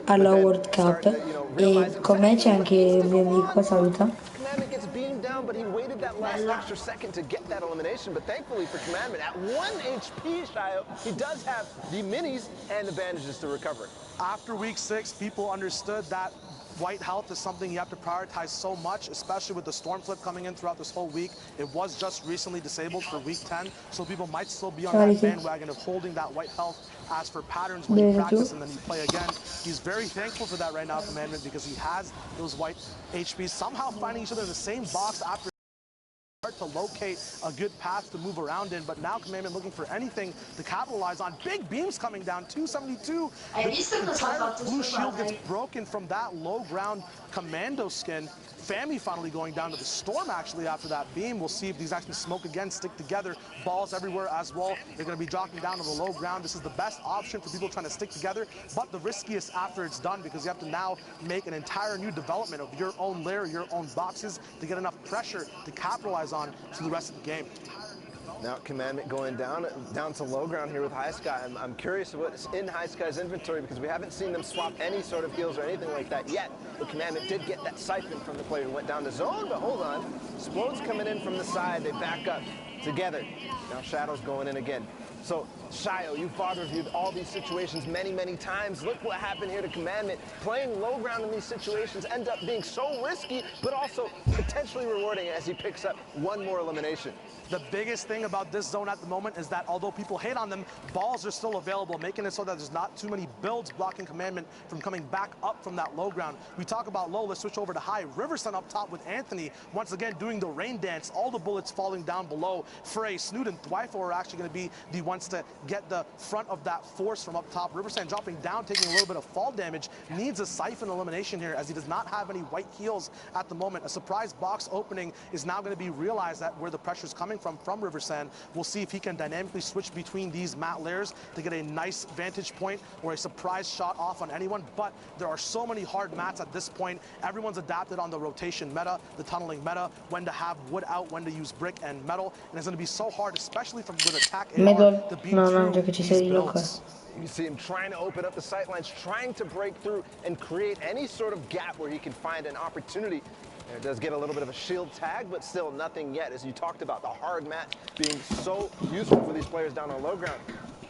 alla World Cup e con me c'è anche il mio amico, saluta. Commandment gets beamed down, but he waited that last extra second to get that elimination. But thankfully for Commandment, at 1 HP, Shio, he does have the minis and the bandages to recover. After week 6, people understood that white health is something you have to prioritize so much, especially with the storm flip coming in throughout this whole week. It was just recently disabled for week 10, so people might still be on that bandwagon of holding that white health as for patterns when you practice and then you play again. He's very thankful for that right now, Commandment, because he has those white HPs somehow finding each other in the same box after to locate a good path to move around in, but now Commandment looking for anything to capitalize on. Big beams coming down, 272. The entire blue shield gets broken from that low ground commando skin. Fami finally going down to the storm actually after that beam. We'll see if these actually smoke again, stick together. Balls everywhere as well. They're going to be dropping down to the low ground. This is the best option for people trying to stick together, but the riskiest after it's done because you have to now make an entire new development of your own layer, your own boxes to get enough pressure to capitalize on through the rest of the game. Now Commandment going down to low ground here with High Sky. I'm curious what's in High Sky's inventory because we haven't seen them swap any sort of heals or anything like that yet. But Commandment did get that siphon from the player who went down to zone, but hold on. Explode's coming in from the side. They back up together. Now Shadow's going in again. So, Shio, you've father-reviewed all these situations many, many times. Look what happened here to Commandment. Playing low ground in these situations end up being so risky, but also potentially rewarding as he picks up one more elimination. The biggest thing about this zone at the moment is that although people hate on them, balls are still available, making it so that there's not too many builds blocking Commandment from coming back up from that low ground. We talk about low, let's switch over to high. Riversun up top with Anthony, once again doing the rain dance, all the bullets falling down below. Frey, Snoot, and Thwyfo are actually going to be the ones to get the front of that force from up top. Riversun dropping down, taking a little bit of fall damage, needs a siphon elimination here as he does not have any white heals at the moment. A surprise box opening is now going to be realized that where the pressure is coming from Riversun. We'll see if he can dynamically switch between these mat layers to get a nice vantage point or a surprise shot off on anyone, but there are so many hard mats at this point. Everyone's adapted on the rotation meta, the tunneling meta, when to have wood out, when to use brick and metal, and it's going to be so hard, especially from with attack AR, to beat through these builds. You see him trying to open up the sight lines, trying to break through and create any sort of gap where he can find an opportunity. It does get a little bit of a shield tag, but still nothing yet. As you talked about, the hard mat being so useful for these players down on low ground.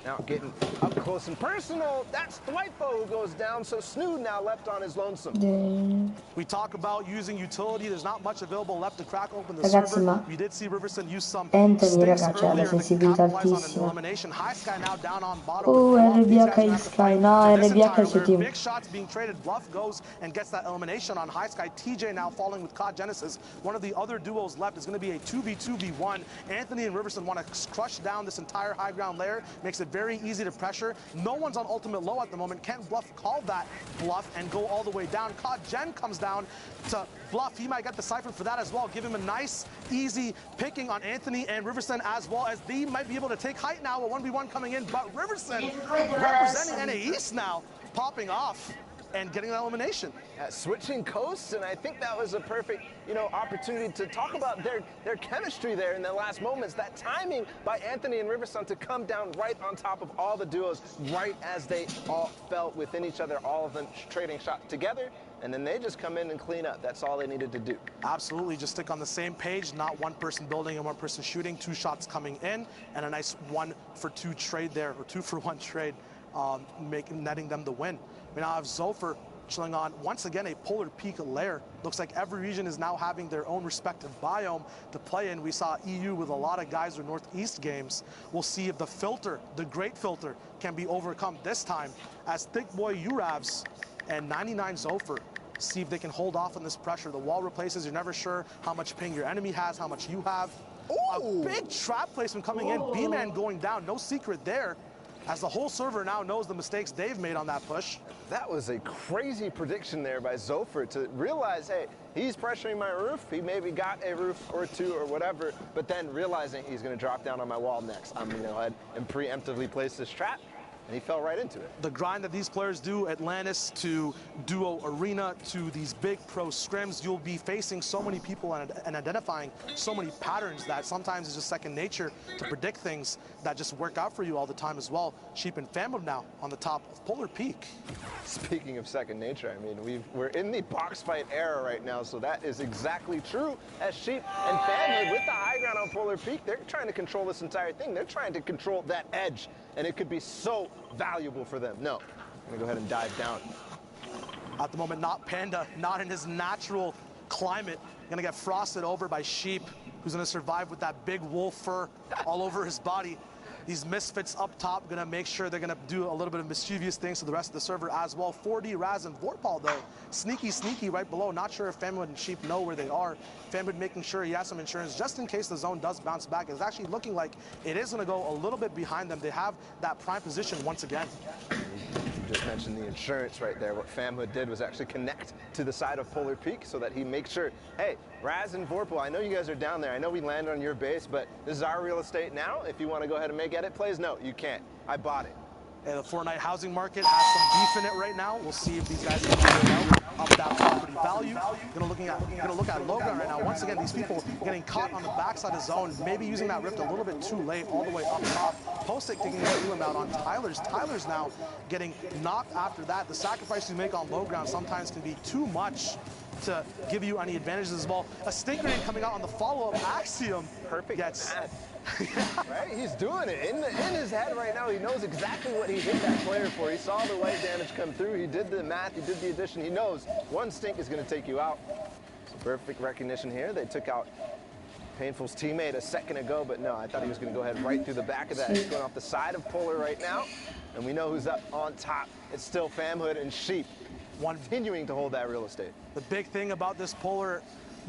Now getting up close and personal, that's Thwyfo who goes down, so Snood now left on his lonesome. We talk about using utility, there's not much available left to crack open the server. We did see Riversun use some sticks earlier to capitalize on an elimination. High Sky now down on bottom. RBH Sky, no, RBH is your team. Big shots being traded, Bluff goes and gets that elimination on High Sky. TJ now falling with COD Genesis. One of the other duos left is going to be a 2v2v1. Anthony and Riversun want to crush down this entire high ground layer, makes it very easy to pressure. No one's on ultimate low at the moment. Can Bluff call that bluff and go all the way down? COD Gen comes down to Bluff. He might get the siphon for that as well. Give him a nice, easy picking on Anthony and Riversun, as well as they might be able to take height now. A 1v1 coming in, but Riversun representing NA East now, popping off and getting that elimination. Switching coasts, and I think that was a perfect, opportunity to talk about their chemistry there in the last moments. That timing by Anthony and Riversun to come down right on top of all the duos, right as they all felt within each other, all of them trading shots together, and then they just come in and clean up. That's all they needed to do. Absolutely, just stick on the same page, not one person building and one person shooting, 2 shots coming in, and a nice 1-for-2 trade there, or 2-for-1 trade, netting them the win. We now have Zofer chilling on, once again, a polar peak lair. Looks like every region is now having their own respective biome to play in. We saw EU with a lot of guys or Northeast games. We'll see if the filter, the great filter, can be overcome this time as Thick Boy Uravs and 99 Zofer see if they can hold off on this pressure. The wall replaces, you're never sure how much ping your enemy has, how much you have. Ooh. A big trap placement coming in, B-Man going down, no secret there, as the whole server now knows the mistakes they've made on that push. That was a crazy prediction there by Zofer to realize, hey, he's pressuring my roof. He maybe got a roof or 2 or whatever, but then realizing he's going to drop down on my wall next. I'm going to go ahead and preemptively place this trap. and he fell right into it. The grind that these players do, Atlantis to Duo Arena to these big pro scrims, you'll be facing so many people and identifying so many patterns that sometimes it's just second nature to predict things that just work out for you all the time as well. Sheep and Fanhood now on the top of Polar Peak. Speaking of second nature, I mean, we're in the box fight era right now, so that is exactly true. As Sheep and Fanhood with the high ground on Polar Peak, they're trying to control this entire thing. They're trying to control that edge, and it could be so valuable for them. No, I'm gonna go ahead and dive down. At the moment, not Panda, not in his natural climate. Gonna get frosted over by Sheep, who's gonna survive with that big wool fur all over his body. These misfits up top gonna make sure they're gonna do a little bit of mischievous things to the rest of the server as well. 4D, Raz, and Vorpal though, sneaky right below. Not sure if Fanhood and Sheep know where they are. Fanhood making sure he has some insurance just in case the zone does bounce back. It's actually looking like it is gonna go a little bit behind them. They have that prime position once again. You just mentioned the insurance right there. What Fanhood did was actually connect to the side of Polar Peak so that he makes sure, hey, Raz and Vorpal, I know you guys are down there. I know we landed on your base, but this is our real estate now. If you want to go ahead and make edit plays, no, you can't. I bought it. The Fortnite housing market has some beef in it right now. We'll see if these guys can figure it out up that property value. Gonna look at low ground right now. Once again, these people getting caught on the backside of zone, maybe using that rift a little bit too late, all the way up top. Postic taking the elim out on Tyler's. Tyler's now getting knocked after that. The sacrifice you make on low ground sometimes can be too much to give you any advantages as well. A stink grenade coming out on the follow-up. Axiom Perfect. gets right? He's doing it in his head right now. He knows exactly what he hit that player for. He saw the white damage come through. He did the math. He did the addition. He knows one stink is going to take you out. So perfect recognition here. They took out Painful's teammate a second ago, but no, I thought he was going to go ahead right through the back of that. He's going off the side of Polar right now, and we know who's up on top. It's still Fanhood and Sheep continuing to hold that real estate. The big thing about this Polar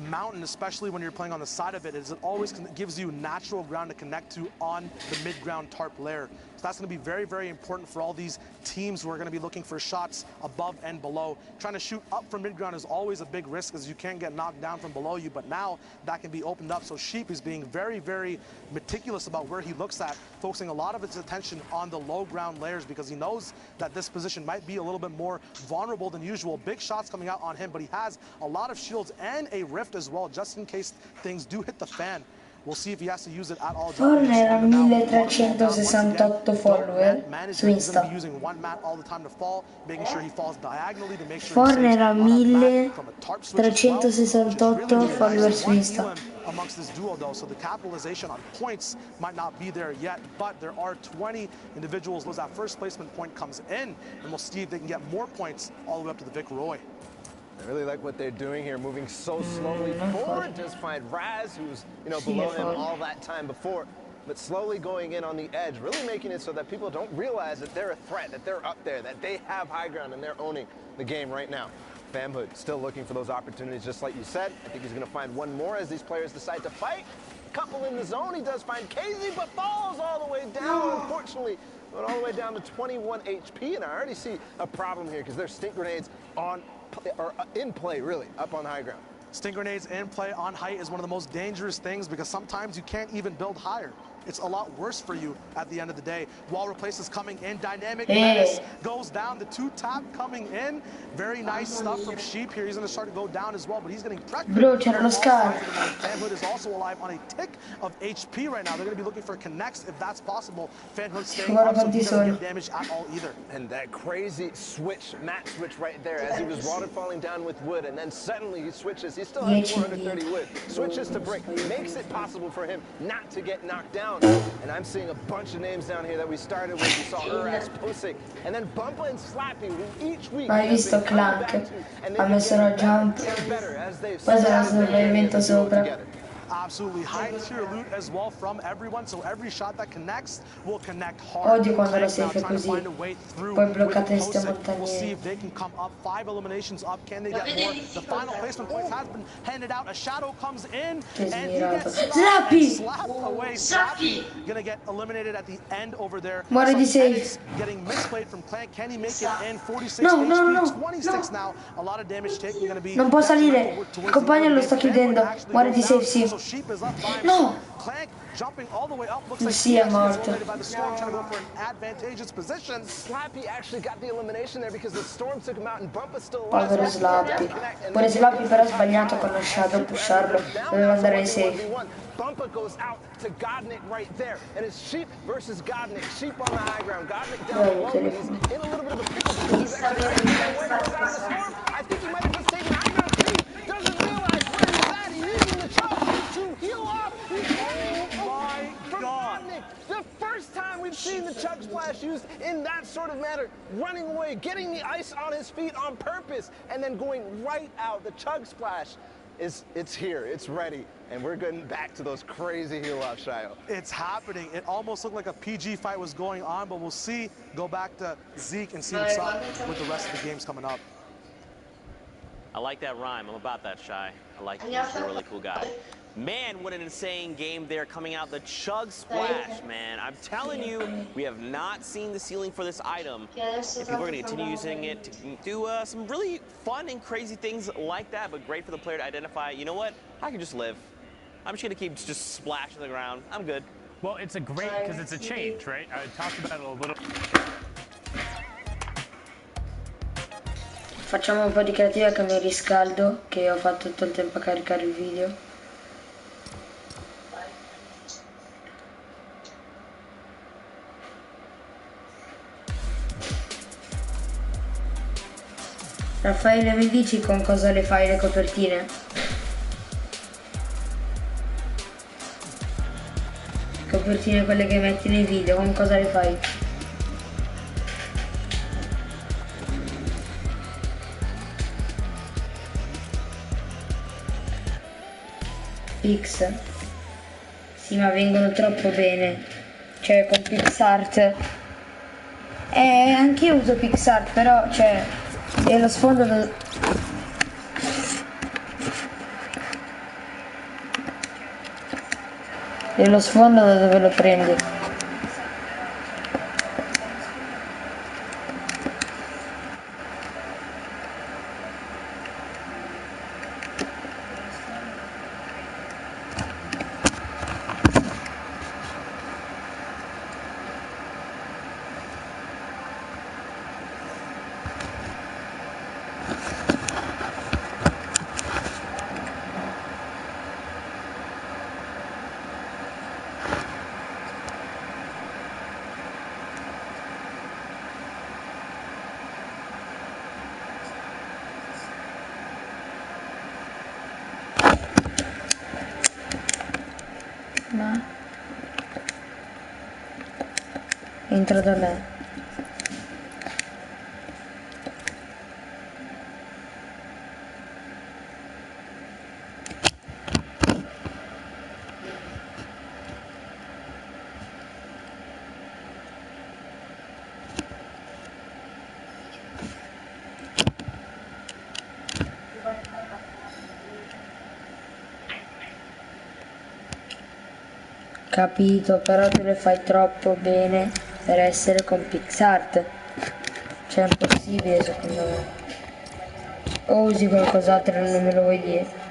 mountain, especially when you're playing on the side of it, is it always gives you natural ground to connect to on the mid-ground tarp layer. So that's going to be very important for all these teams who are going to be looking for shots above and below. Trying to shoot up from mid-ground is always a big risk as you can get knocked down from below you, but now that can be opened up. So Sheep is being very meticulous about where he looks at, focusing a lot of his attention on the low ground layers because he knows that this position might be a little bit more vulnerable than usual. Big shots coming out on him, but he has a lot of shields and a rift as well, just in case things do hit the fan. We'll see if he has to use it at all. Forner ha 1368 follower su Insta. Forner ha 1368 follower su Insta. Amongst this duo though, so the capitalization on points might not be there yet, but there are 20 individuals as that first placement point comes in, and we'll see if they can get more points all the way up to the Vic Roy. I really like what they're doing here, moving so slowly forward. Just find Raz, who's below him all that time before, but slowly going in on the edge, really making it so that people don't realize that they're a threat, that they're up there, that they have high ground and they're owning the game right now. Fanhood still looking for those opportunities, just like you said. I think he's going to find one more as these players decide to fight. A couple in the zone. He does find KZ, but falls all the way down, unfortunately. Went all the way down to 21 HP, and I already see a problem here because there's stink grenades on or in play, really, up on high ground. Stink grenades in play on height is one of the most dangerous things because sometimes you can't even build higher. It's a lot worse for you at the end of the day. Wall replaces coming in. Dynamic Menace goes down. The 2-tap coming in. Very nice stuff from Sheep here. He's going to start to go down as well, but he's getting pressured. Bro, c'era lo scar. Fanhood is also alive on a tick of HP right now. They're going to be looking for connects if that's possible. Fanhood staying up, so he doesn't get damage at all either. And that crazy switch, mat switch right there as he was waterfalling down with wood, and then suddenly he switches. He still has 430 wood. Switches to brick. Makes it possible for him not to get knocked down. And I'm seeing a bunch of names down here that we started with. We saw Urax, Postic, and then Bumpa and Slappy, who each week hai visto Clank? Ha messo la jump. Poi sarà stato l'evento sopra. Absolutely high tier loot as well from everyone, so every shot that connects will connect hard. Odio quando la safe è così, poi bloccate queste montagne. We'll see if they can come up. 5 eliminations up. Can they get more? The final placement points has been handed out. A shadow comes in and he gets slapped away. Slappy gonna get eliminated at the end over there. Muore di safe. Getting misplayed from Clank. Can he make it in? 46 HP, 26 now. A lot of damage taken. Gonna be. Non può salire. Il compagno lo sta chiudendo. Muore di safe, sì. So Sheep is left by No! Clank jumping all the way up. Looks like Sì, è he is morto. eliminated by the Storm, trying to go for an advantageous position. Slappy actually got the elimination there because the Storm took him out and Bump is still alive. Povero Slappy. Pure Slappy però ha sbagliato con lo shadow pusharlo. Doveva andare safe. Bumpa goes out to Godnick right there. And it's Sheep versus Godnick. Sheep on the high ground. Godnick down below, but he's in a little bit of a pickle because he's actually trying to get away from the Storm. I think he might have just taken high ground. Sheep doesn't realize where he's at. He's using the chug to heal up. He's running away from Godnick. The first time we've seen the chug splash used in that sort of manner. Running away, getting the ice on his feet on purpose, and then going right out. The chug splash it's here, it's ready, and we're getting back to those crazy heel offs, Shayo. It's happening. It almost looked like a PG fight was going on, but we'll see. Go back to Zeke and see what's up with the rest of the games coming up. I like that rhyme. I'm about that, Shy. I like it. He's a really cool guy. Man, what an insane game there coming out. The chug splash, man. I'm telling you, we have not seen the ceiling for this item. And people are going to continue using it to do some really fun and crazy things like that, but great for the player to identify, you know what? I can just live. I'm just going to keep just splashing the ground. I'm good. Well, it's a great, because it's a change, right? I talked about it a little. Facciamo un po' di creativa che mi riscaldo, che ho fatto tutto il tempo a caricare il video. Raffaele, mi dici con cosa le fai le copertine? Copertine quelle che metti nei video, con cosa le fai? Pix? Sì, ma vengono troppo bene. Cioè, con PixArt. Anche io uso PixArt, però, cioè, e lo sfondo da dove lo prendi? Ma entra da me. Capito, però tu le fai troppo bene per essere con PixArt. Cioè è impossibile secondo me. O usi qualcos'altro e non me lo vuoi dire?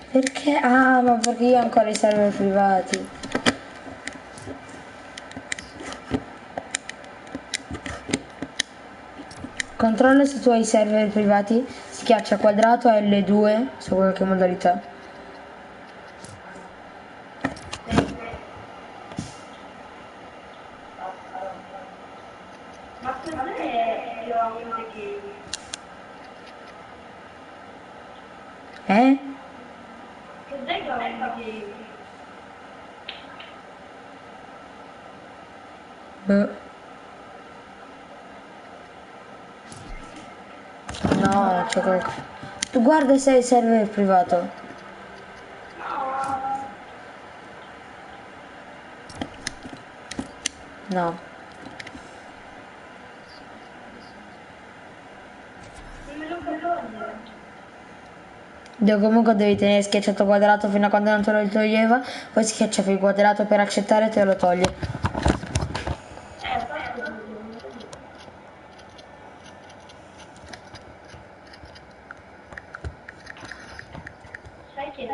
Perché? Ah, ma perché io ho ancora i server privati. Controlla se tu hai i server privati, schiaccia quadrato L2 su qualche modalità. Ma cos'è io Eh? cos'è che Boh. No, c'è qualcosa. Tu guarda se hai il server privato. No. Comunque devi tenere schiacciato quadrato fino a quando non te lo toglieva, poi schiacciavi il quadrato per accettare e te lo toglie. Sai che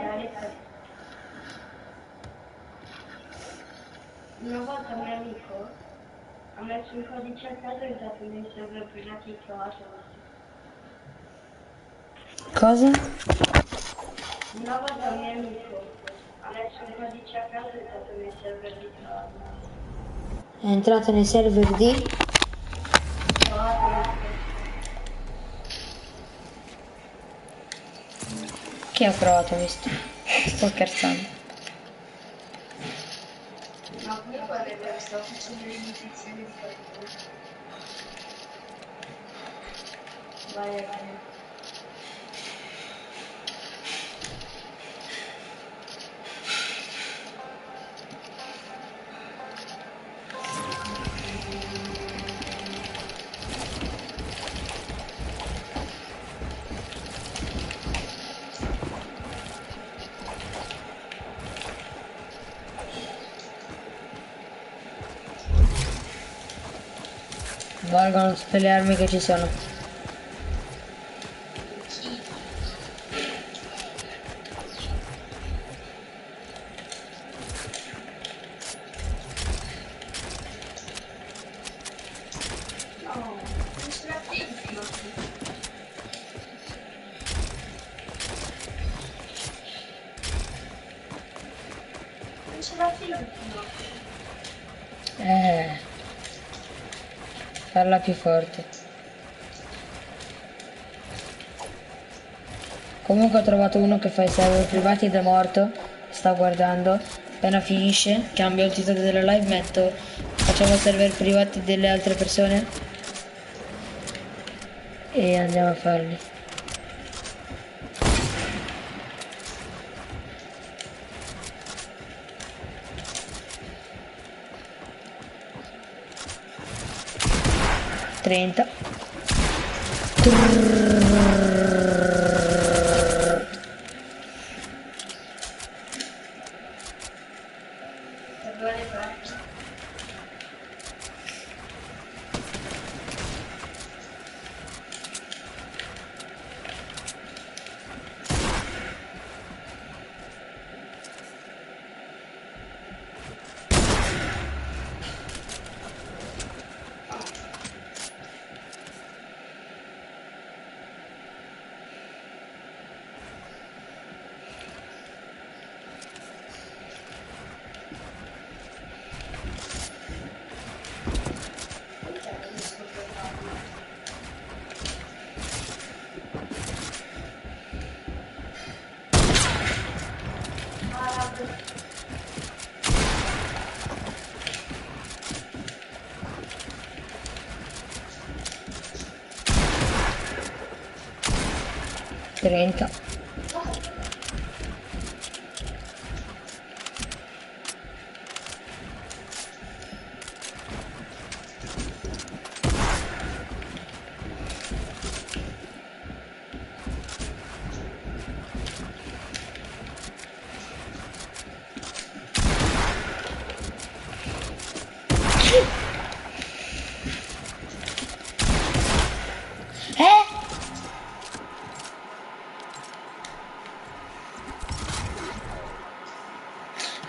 una volta un mio amico ha messo un codice a caso e è entrato nei server privati e trovato. Cosa? Una volta un mio amico ha messo un codice a caso e è entrato nei server di trovato. È entrato nei server di... Chi ha provato visto? Sto scherzando. No, comunque stavo facendo l'imitazione di qualcuno. Vai. Valgono tutte le armi che ci sono. Farla più forte. Comunque ho trovato uno che fa i server privati ed è morto. Sta guardando. Appena finisce, cambio il titolo della live, metto facciamo server privati delle altre persone e andiamo a farli. Trenta. Trenta.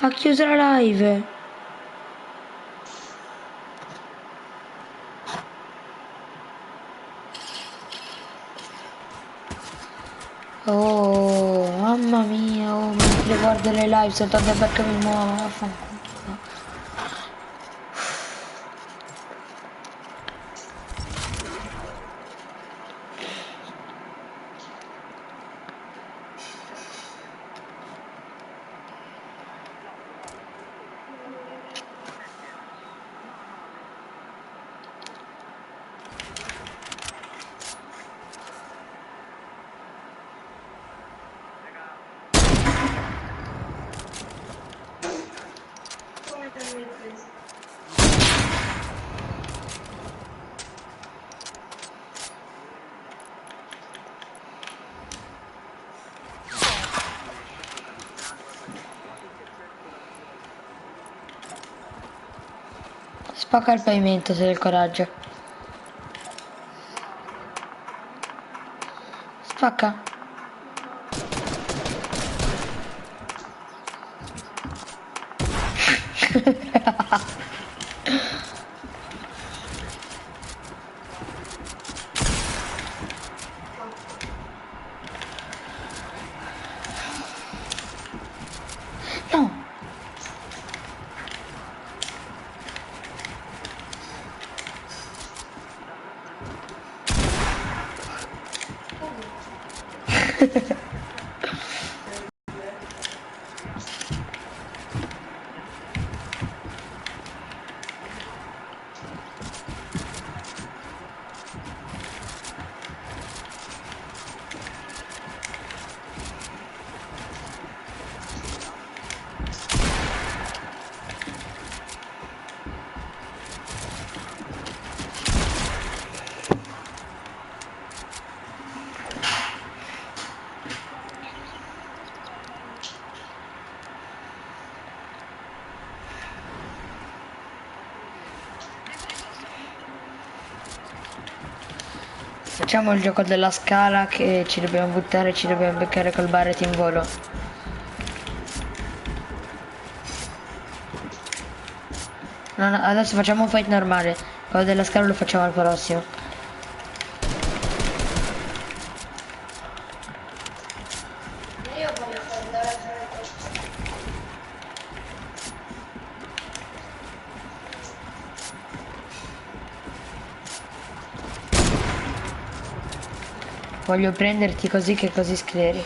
Ha chiuso la live. Oh, mamma mia, oh, mentre guardo le live soltanto perché mi muovo, vaffanculo. Spacca il pavimento se hai il coraggio. Spacca. No. Facciamo il gioco della scala che ci dobbiamo buttare e ci dobbiamo beccare col barret in volo. No, no, adesso facciamo un fight normale. Quello della scala lo facciamo al prossimo. Voglio prenderti così che così scleri.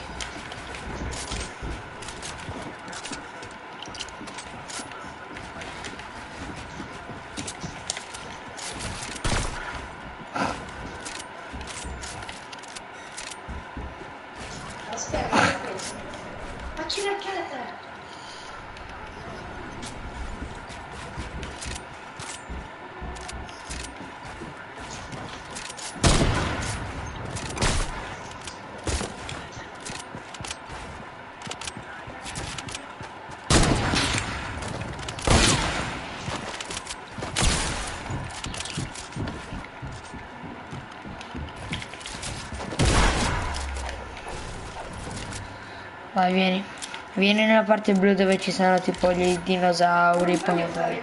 Vai, vieni. Vieni nella parte blu dove ci sono tipo gli dinosauri. Poi...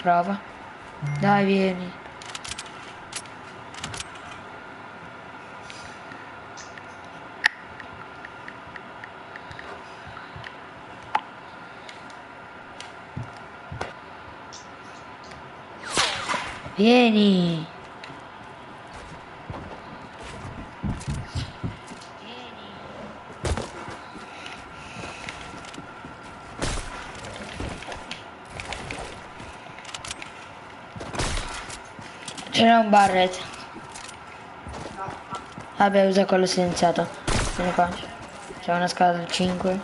Prova. Dai, vieni. Vieni. C'era un barret. Vabbè, usa quello silenziato. Vieni qua. C'è una scala del 5.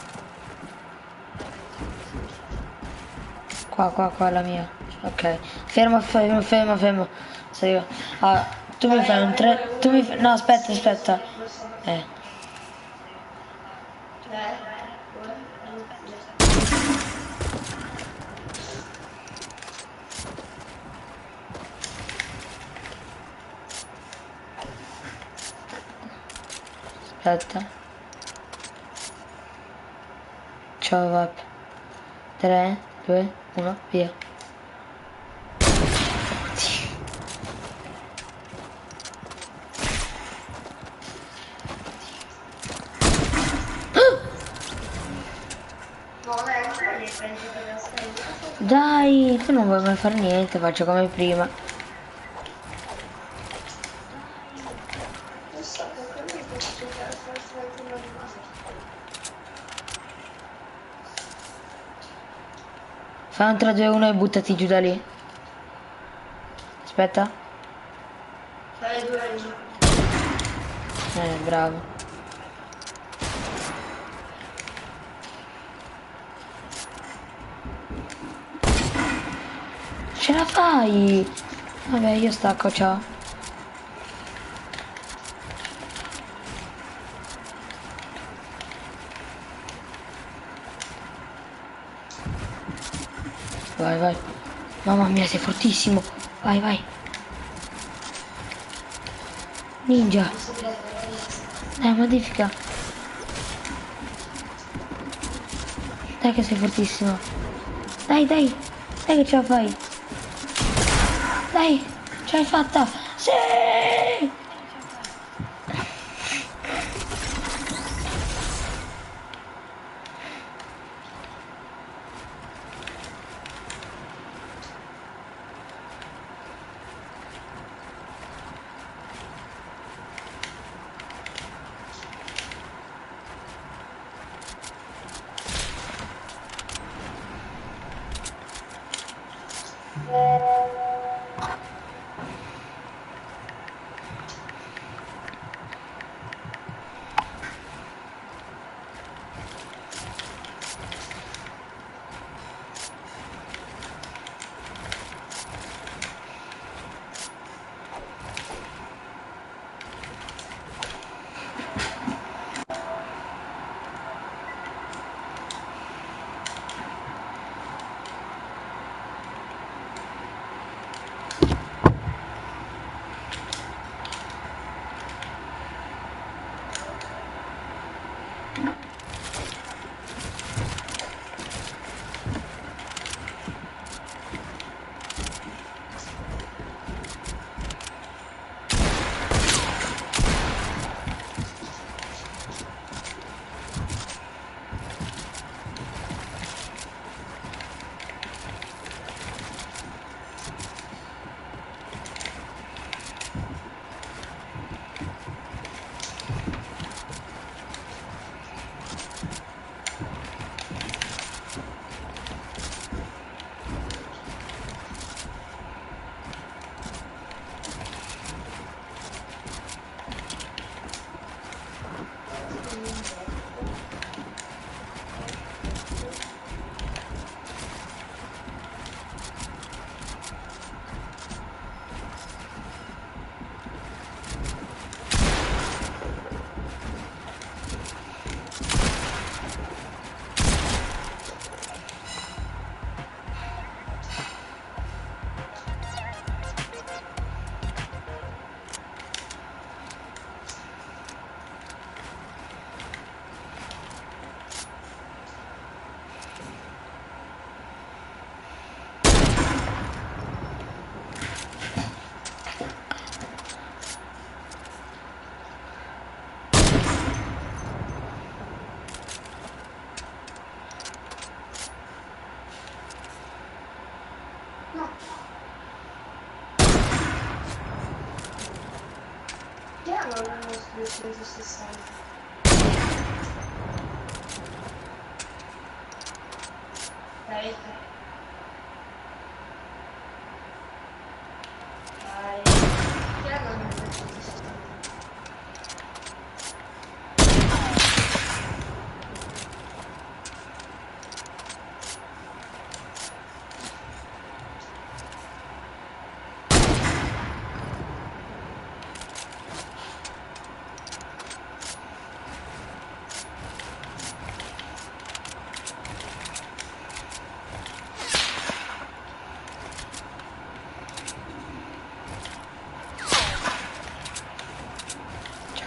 Qua, la mia. Ok. Fermo. Sei... Ah, tu mi fai un 3... Tu mi fai... No, aspetta. Aspetta. Ciao, va. 3, 2, 1, via. Dai, tu non vuoi mai fare niente, faccio come prima. Fai un 3, 2, 1 e buttati giù da lì. Aspetta. 3, 2, 1. Bravo. Ce la fai! Vabbè, io stacco, ciao. Vai. Mamma mia, sei fortissimo. Vai, vai. Ninja. Dai, modifica. Dai che sei fortissimo. Dai, dai. Dai che ce la fai. Dai, ce l'hai fatta. Sì! Chiamano il nostro 260. Dai. Dai. Chiamano il 260.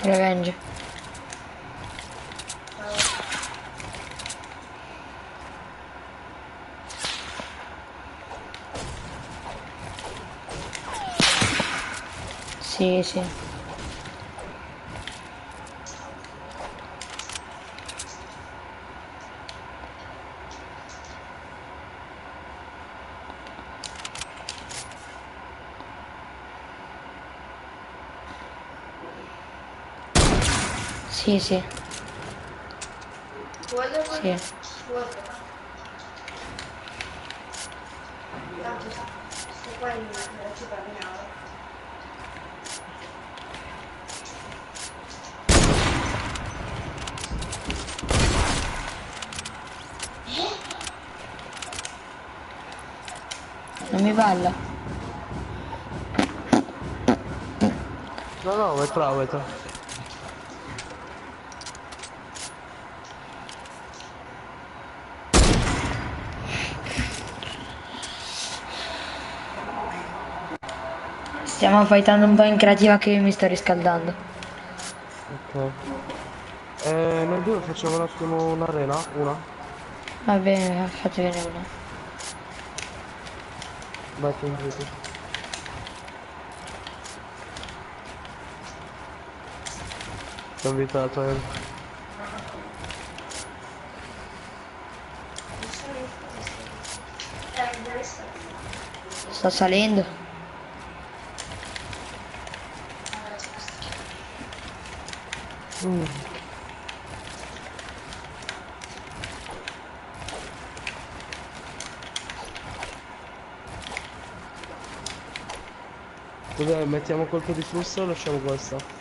Revenge. Sì, sì. Sì, sì. Sì. Tanto sto qua nella città di Nava. Non mi balla. No, no, vai tra, vai tra. Stiamo fightando un po' in creativa che io mi sto riscaldando. Ok. Noi due facciamo un attimo un'arena, una. Va bene, fatevene una. Vai, ti invito. Ti ho invitato, Sta salendo. Cos'è? Mettiamo colpo di flusso o lasciamo questa?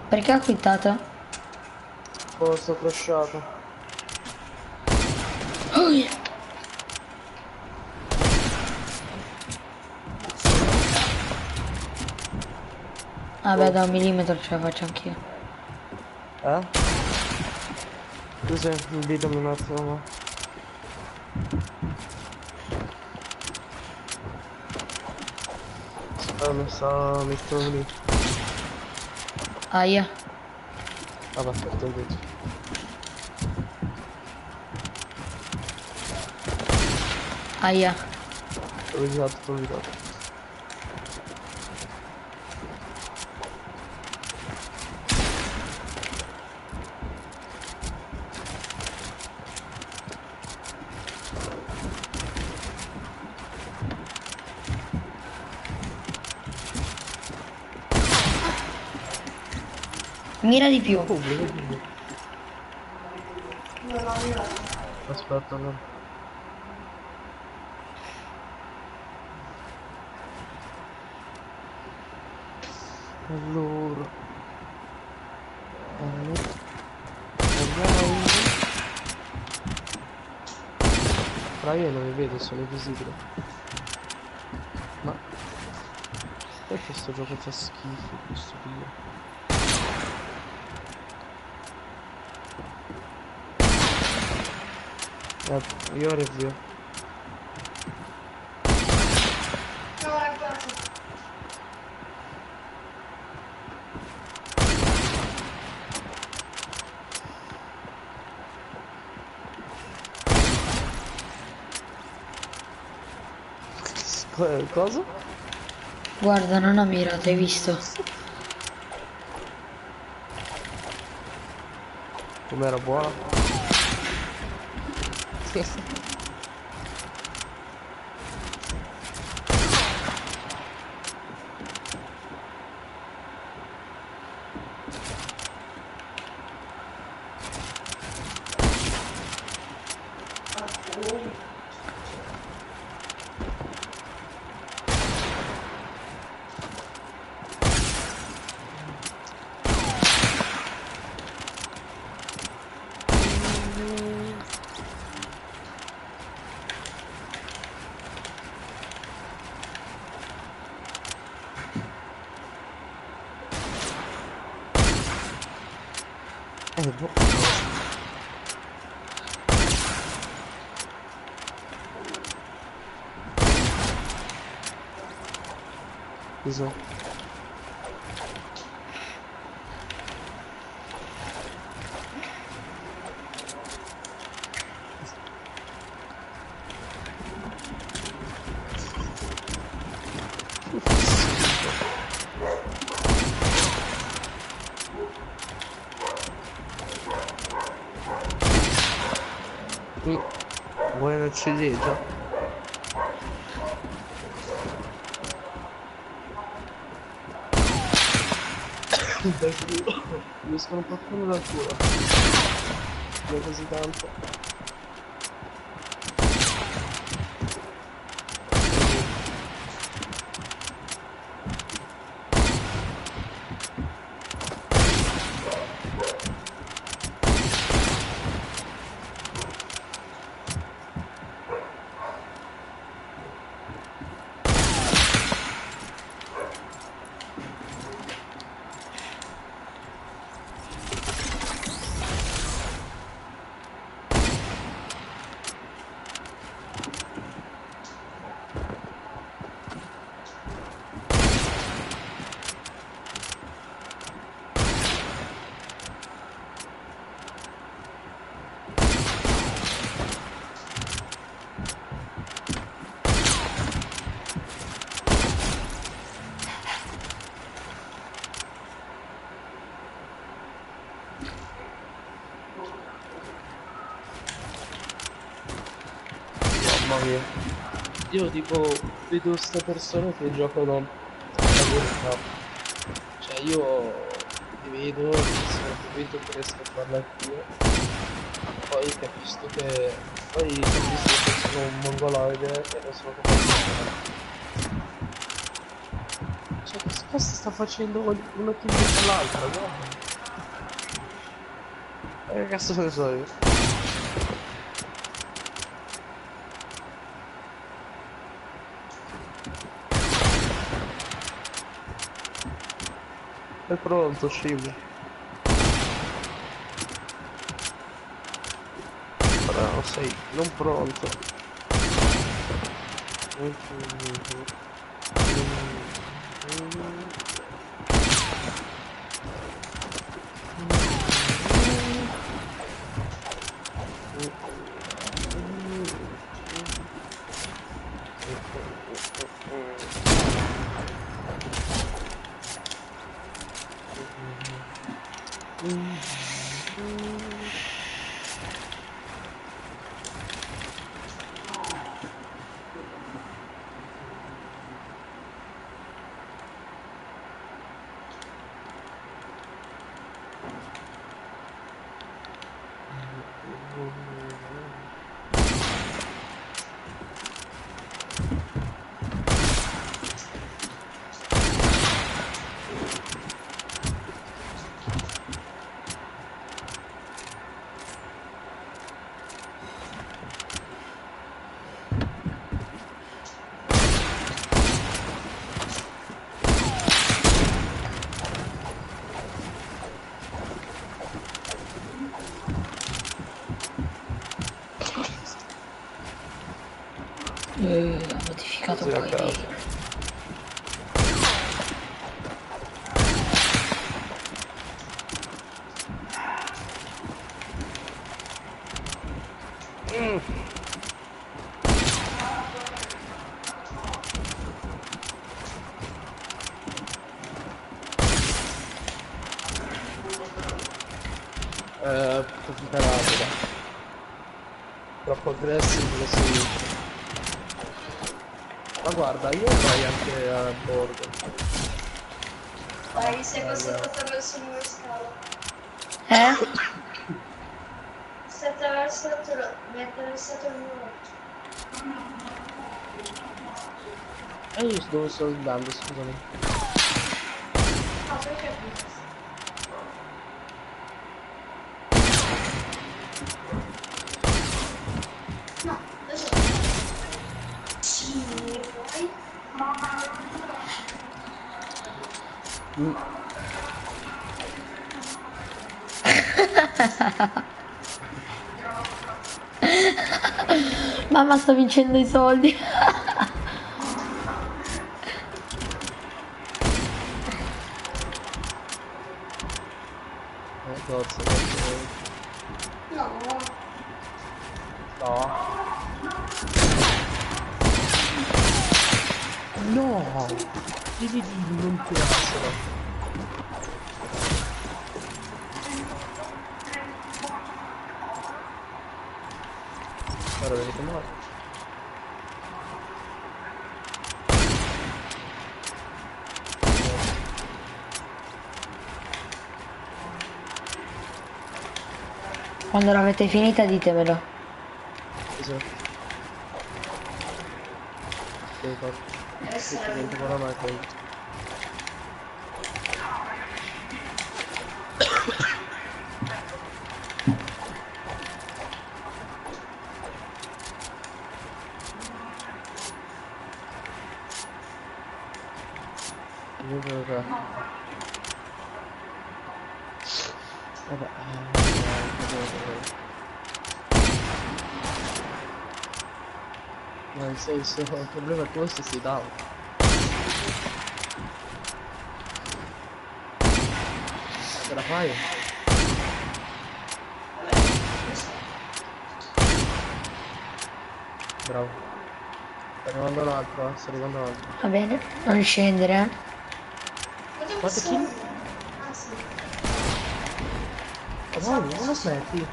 Perché ha quittato? Oh, sto crashato. Oh, yeah. Vabbè, da 1 millimetro ce la faccio anch'io. Cos'è? Invitami un attimo. Mi trovo lì. Aia. Vabbè, ti invito. Aia. Ti ho invitato. Mira di più. Aspetta, allora. Allora. Però io non li vedo, sono invisibili. Ma perché sto gioco fa schifo, questo Dio? Io review. Cosa? Guarda, non ha mirato, hai visto? Com'era buona? Boh. Cos'è? Vuoi una ciliegia? Dal culo. Mi escono un po' come dal culo. Non così tanto. Mamma mia. Io tipo vedo queste persone che giocano la verità. Cioè io li vedo, sono convinto che riesco a farla anch'io. Poi capisco che sono un mongoloide e non sono capace di fare. Cioè questo sta facendo una kill dietro l'altra, guarda. Che cazzo ne so io? È pronto, scemo. Bravo, sei non pronto. Ha modificato Così a poi caso. lì. Tutta rapida. Troppo aggressivo lo si. Ma guarda, io vai anche a bordo. Dai, sei passato attraverso il mio scalo. Mi hai attraversato il muro. E io dove sto andando, scusami. Ah, perché questo? No, adesso. Sì, poi. Mamma sta vincendo i soldi. Hotzy, No. no. No! Devi non tirarselo. Ora vedi che muore. Quando l'avete finita ditemelo. Esatto. Devi fare. Tutto dentro con la macchina. Vabbè, ma nel senso, il problema è questo, si dà. Ce la fai? Bravo. Sta arrivando l'altro, sta arrivando l'altro. Va bene, non scendere, Quante kill? Ah, sì. Vai, non la smetti.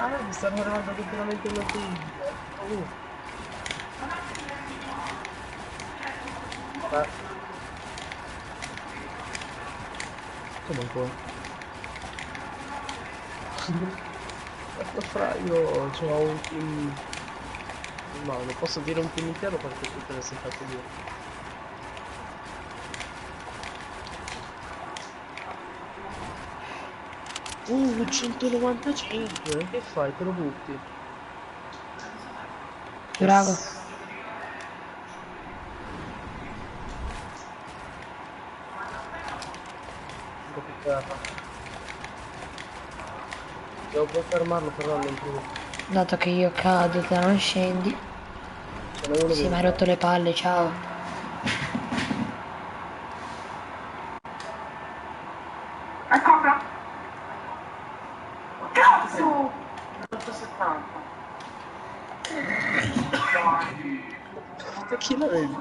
Ah, mi stanno arrivando continuamente notifiche. Ma come ancora? Ecco fra io c'ho un team. No, non posso dire un team intero perché tu te ne sei fatto dire. 195? Che fai? Te lo butti? Bravo. Tiro per terra. Devo fermarlo però non più. Dato che io cado, te non scendi. Ce n'è uno Sì, mi hai dentro. rotto le palle, ciao. Cazzo! 170. Che chi la vedi?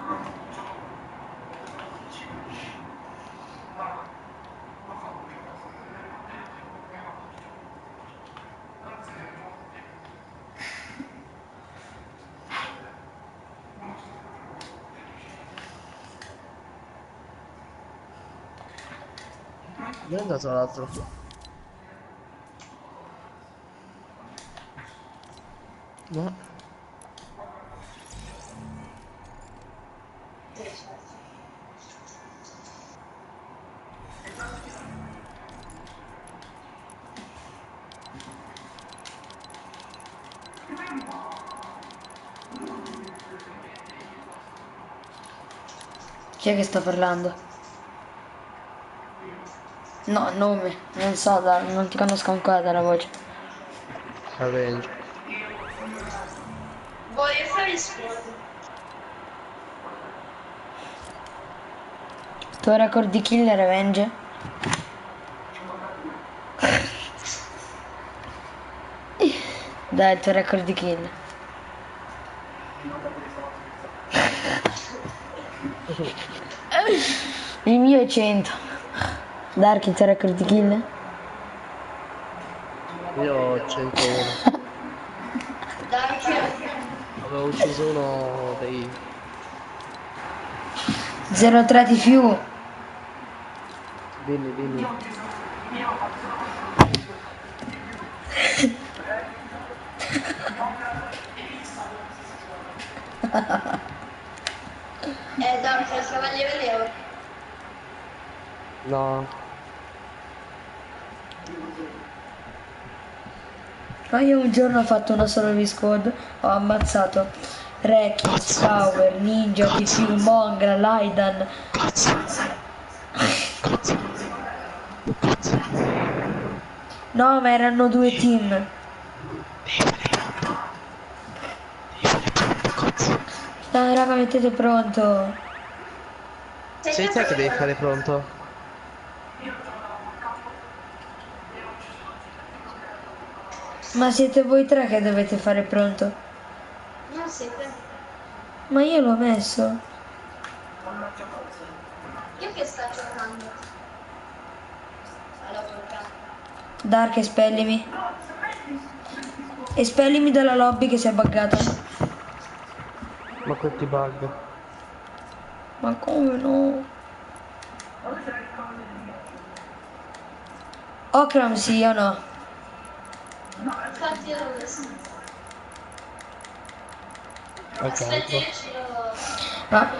Dove è andato l'altro? No. Chi è che sta parlando? No, nome, non so, non ti conosco ancora dalla voce. Avenger. Voglio fare sport. Tuo record di kill revenge? Dai, il tuo record di kill. Il mio è 100. Dark, il tuo record di kill? Io ho 101. Dai, Avevo ucciso uno dei... 03 di più. Dimmi, dimmi. Dark, il cavaliere Leo. No. Ma io un giorno ho fatto una solo di squad, ho ammazzato Rekis, Power, Ninja, TP, Mongra, Laidan. No, ma erano due team. Dai raga, mettete pronto. Sei te che devi fare pronto? Ma siete voi tre che dovete fare pronto. Non siete. Ma io l'ho messo. Io che sto giocando? Allora, giocando. Dark, espellimi. Espellimi dalla lobby che si è buggata. Ma quel ti bug. Ma come no? Okram sì o no? Infatti io l'ho messo. Anche Aspetta, altro. io ce l'ho. Ma